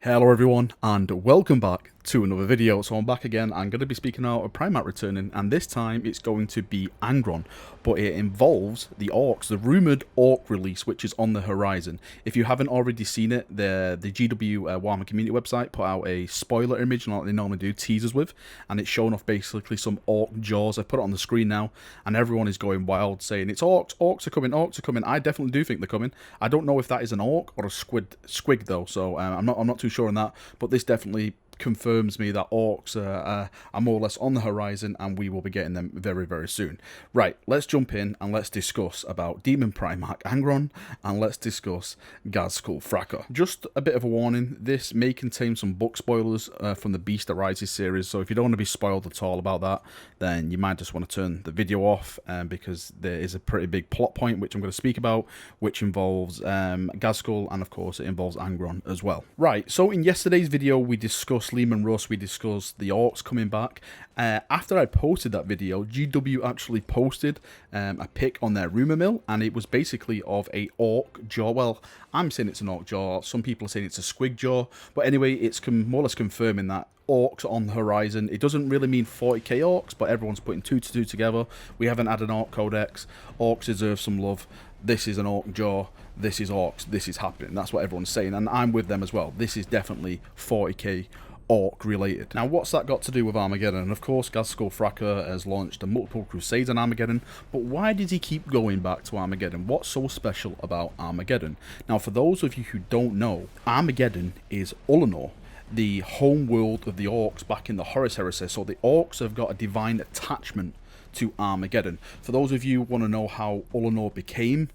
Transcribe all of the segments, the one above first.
Hello everyone and welcome back to another video. So I'm back again. I'm going to be speaking out of Primarch returning, and this time it's going to be Angron, but it involves the orcs, the rumoured orc release which is on the horizon. If you haven't already seen it, the GW Warhammer community website put out a spoiler image like they normally do, teasers with, and it's showing off basically some orc jaws. I put it on the screen now and everyone is going wild saying it's orcs, orcs are coming, orcs are coming. I definitely do think they're coming. I don't know if that is an orc or a squig though, so I'm not too sure on that, but this definitely confirms me that orcs are more or less on the horizon, and we will be getting them very, very soon. Right, let's jump in and let's discuss about Demon Primarch Angron, and let's discuss Ghazghkull. Just a bit of a warning, this may contain some book spoilers from the Beast That Rises series, so if you don't want to be spoiled at all about that, then you might just want to turn the video off, because there is a pretty big plot point which I'm going to speak about, which involves Ghazghkull, and of course it involves Angron as well. Right, so in yesterday's video we discussed Liam and Russ, we discussed the orcs coming back. After I posted that video, GW actually posted a pic on their rumour mill, and it was basically of a orc jaw. Well, I'm saying it's an orc jaw, some people are saying it's a squig jaw, but anyway, it's more or less confirming that orcs on the horizon. It doesn't really mean 40k orcs, but everyone's putting 2 to 2 together. We haven't had an orc codex. Orcs deserve some love. This is an orc jaw. This is orcs. This is happening. That's what everyone's saying, and I'm with them as well. This is definitely 40k orc related. Now, what's that got to do with Armageddon? And of course, Ghazghkull has launched a multiple crusades on Armageddon, but why did he keep going back to Armageddon? What's so special about Armageddon? Now, for those of you who don't know, Armageddon is Ullanor, the home world of the orcs back in the Horus Heresy. So the orcs have got a divine attachment to Armageddon. For those of you who want to know how Ullanor became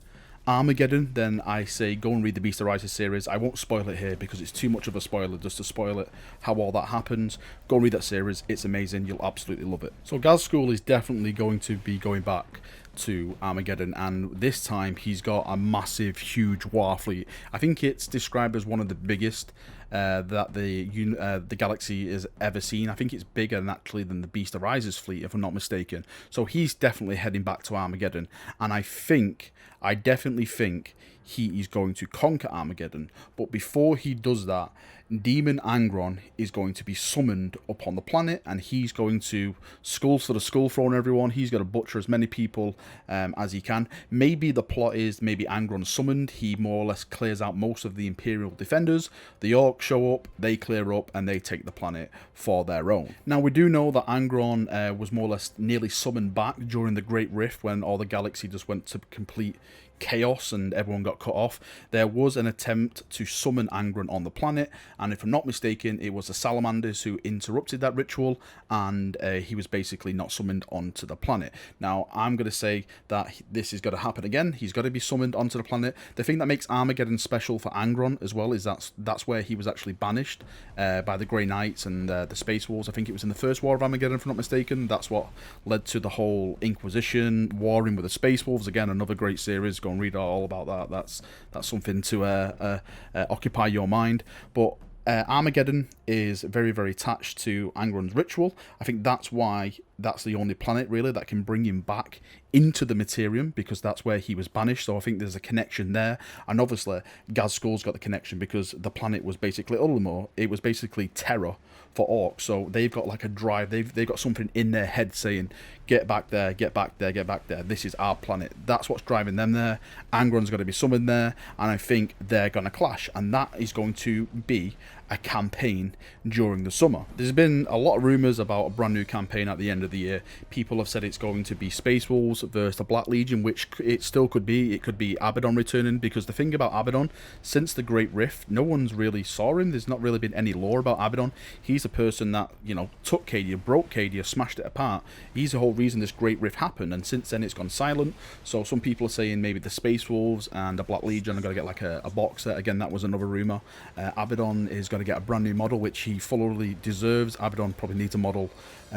Armageddon, then I say go and read the Beast That Rises series. I won't spoil it here because it's too much of a spoiler just to spoil it, how all that happens. Go and read that series, it's amazing, you'll absolutely love it. So Ghazghkull is definitely going to be going back to Armageddon, and this time he's got a massive, huge war fleet. I think it's described as one of the biggest that the galaxy has ever seen. I think it's bigger actually than the Beast That Rises fleet, if I'm not mistaken. So he's definitely heading back to Armageddon, and I definitely think he is going to conquer Armageddon. But before he does that, Demon Angron is going to be summoned upon the planet, and he's going to skulls for the skull throne everyone. He's going to butcher as many people as he can. Maybe the plot is maybe Angron's summoned, he more or less clears out most of the Imperial defenders, the orcs show up, they clear up, and they take the planet for their own. Now, we do know that Angron was more or less nearly summoned back during the Great Rift, when all the galaxy just went to complete chaos and everyone got cut off. There was an attempt to summon Angron on the planet, and if I'm not mistaken, it was the salamanders who interrupted that ritual, and he was basically not summoned onto the planet. Now, I'm going to say that this is going to happen again. He's got to be summoned onto the planet. The thing that makes Armageddon special for Angron as well is that's where he was actually banished by the Grey Knights and the Space Wolves. I think it was in the first War of Armageddon, if I'm not mistaken. That's what led to the whole Inquisition, warring with the Space Wolves. Again, another great series. Go and read all about that. That's something to occupy your mind. But Armageddon is very, very attached to Angron's ritual. I think that's why that's the only planet really that can bring him back into the Materium, because that's where he was banished. So I think there's a connection there, and obviously Ghazghkull's got the connection because the planet was basically Ullanor. It was basically terror for orcs, so they've got like a drive, they've got something in their head saying get back there, get back there, get back there, this is our planet. That's what's driving them there. Angron's going to be summoned there, and I think they're going to clash, and that is going to be a campaign during the summer. There's been a lot of rumours about a brand new campaign at the end of the year. People have said it's going to be Space Wolves versus the Black Legion, which it still could be. It could be Abaddon returning, because the thing about Abaddon, since the Great Rift, no one's really saw him. There's not really been any lore about Abaddon. He's a person that, you know, took Cadia, broke Cadia, smashed it apart. He's the whole reason this Great Rift happened, and since then it's gone silent. So some people are saying maybe the Space Wolves and the Black Legion are going to get like a box set. Again, that was another rumour. Abaddon is going to get a brand new model, which he fully deserves. Abaddon probably needs a model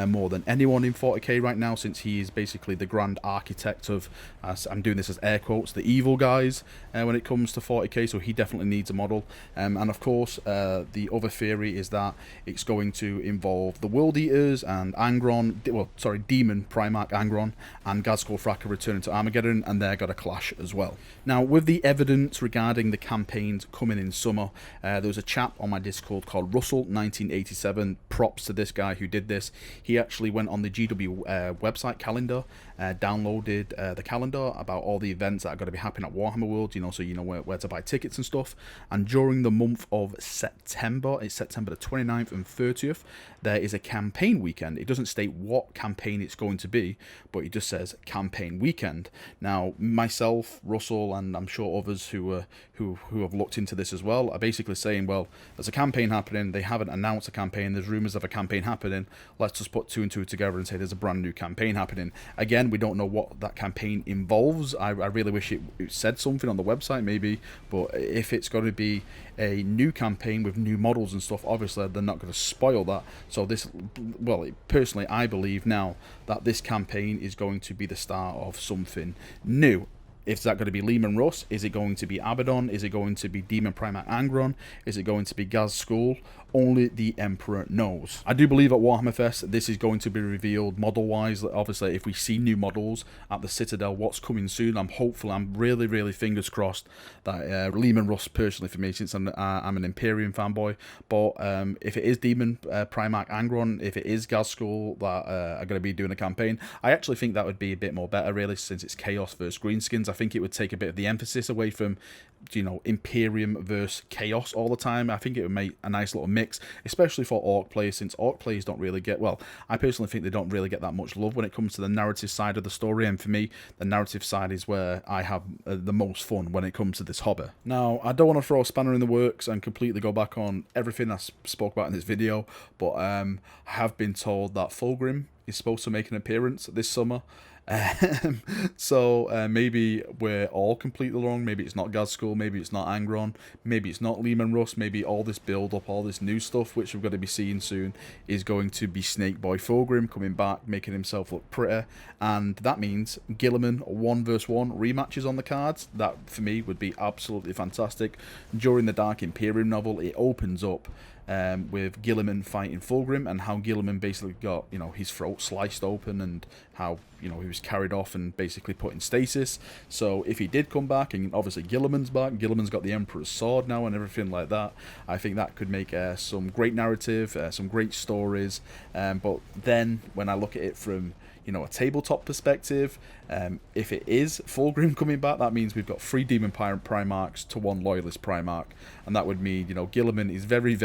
more than anyone in 40k right now, since he is basically the grand architect of, I'm doing this as air quotes, the evil guys when it comes to 40k, so he definitely needs a model. And of course, the other theory is that it's going to involve the World Eaters and Angron, well, sorry, Demon Primarch Angron and Ghazghkull returning to Armageddon, and they're going to clash as well. Now, with the evidence regarding the campaigns coming in summer, there was a chap on my Discord called Russell1987. Props to this guy who did this. He actually went on the GW website calendar, downloaded the calendar about all the events that are going to be happening at Warhammer World, you know, so you know where to buy tickets and stuff. And during the month of September, it's September the 29th and 30th, there is a campaign weekend. It doesn't state what campaign it's going to be, but it just says campaign weekend. Now, myself, Russell, and I'm sure others who have looked into this as well are basically saying, well, there's a campaign happening, they haven't announced a campaign, there's rumours of a campaign happening, let's just put two and two together and say there's a brand new campaign happening. Again, we don't know what that campaign involves. I really wish it said something on the website maybe, but if it's going to be a new campaign with new models and stuff, obviously they're not going to spoil that. So this, well, personally I believe now that this campaign is going to be the start of something new. Is that going to be Leman Russ? Is it going to be Abaddon? Is it going to be Demon Primarch Angron? Is it going to be Ghazghkull? Only the Emperor knows. I do believe at Warhammer Fest this is going to be revealed model-wise. Obviously, if we see new models at the Citadel, what's coming soon, I'm hopeful, I'm really fingers crossed that Leman Russ, personally for me, since I'm an Imperium fanboy, but if it is Demon Primarch Angron, if it is Ghazghkull that are going to be doing a campaign, I actually think that would be a bit more better, really, since it's Chaos versus Greenskins. I think it would take a bit of the emphasis away from, you know, Imperium versus Chaos all the time. I think it would make a nice little mix, especially for Orc players, since Orc players don't really get, well, I personally think they don't really get that much love when it comes to the narrative side of the story, and for me, the narrative side is where I have the most fun when it comes to this hobby. Now, I don't want to throw a spanner in the works and completely go back on everything I spoke about in this video, but I have been told that Fulgrim is supposed to make an appearance this summer. So maybe we're all completely wrong. Maybe it's not Ghazghkull, maybe it's not Angron, maybe it's not Leman Russ, maybe all this build up, all this new stuff which we're going to be seeing soon is going to be Snakeboy Fulgrim coming back, making himself look pretty, and that means Guilliman 1v1 rematches on the cards. That for me would be absolutely fantastic. During the Dark Imperium novel, it opens up with Guilliman fighting Fulgrim, and how Guilliman basically got, you know, his throat sliced open, and how, you know, he was carried off and basically put in stasis. So if he did come back, and obviously Guilliman's back, Guilliman's got the Emperor's sword now and everything like that, I think that could make some great narrative, some great stories. But then when I look at it from, you know, a tabletop perspective, if it is Fulgrim coming back, that means we've got 3 Demon Primarchs to 1 Loyalist Primarch, and that would mean, you know, Guilliman is very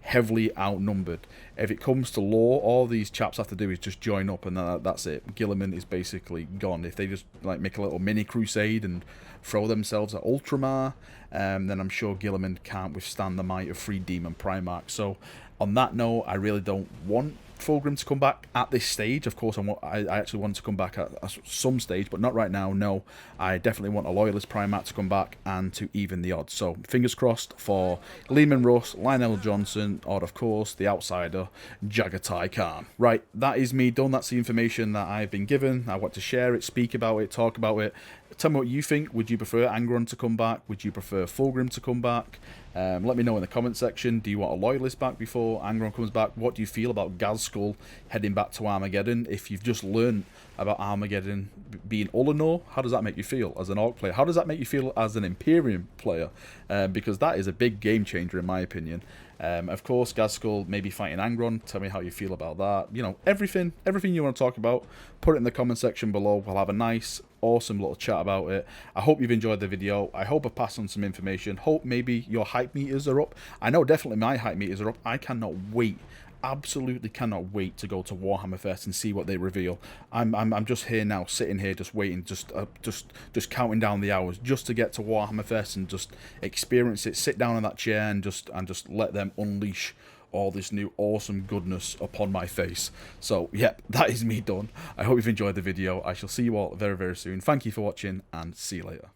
heavily outnumbered. If it comes to lore, all these chaps have to do is just join up, and that's it. Guilliman is basically gone. If they just like make a little mini crusade and throw themselves at Ultramar, then I'm sure Guilliman can't withstand the might of 3 Demon Primarchs. So on that note, I really don't want Fulgrim to come back at this stage. Of course, I actually want to come back at some stage, but not right now. No, I definitely want a Loyalist Primarch to come back and to even the odds. So fingers crossed for Leman Russ, Lionel Johnson, or of course the outsider Jagatai Khan. Right, that is me done. That's the information that I've been given. I want to share it, speak about it, talk about it. Tell me what you think. Would you prefer Angron to come back? Would you prefer Fulgrim to come back? Let me know in the comment section. Do you want a Loyalist back before Angron comes back? What do you feel about Ghazghkull heading back to Armageddon? If you've just learned about Armageddon being Ullanor, how does that make you feel as an Orc player? How does that make you feel as an Imperium player? Because that is a big game changer in my opinion. Of course, Ghazghkull maybe fighting Angron. Tell me how you feel about that. You know, everything you want to talk about, put it in the comment section below. We'll have a nice, awesome little chat about it. I hope you've enjoyed the video. I hope I passed on some information. Hope maybe your hype meters are up. I know definitely my hype meters are up. I cannot wait. Absolutely cannot wait to go to Warhammer Fest and see what they reveal. I'm just here now, sitting here, just waiting, just counting down the hours just to get to Warhammer Fest and just experience it. Sit down in that chair and just let them unleash all this new awesome goodness upon my face. So yep, that is me done. I hope you've enjoyed the video. I shall see you all very soon. Thank you for watching, and see you later.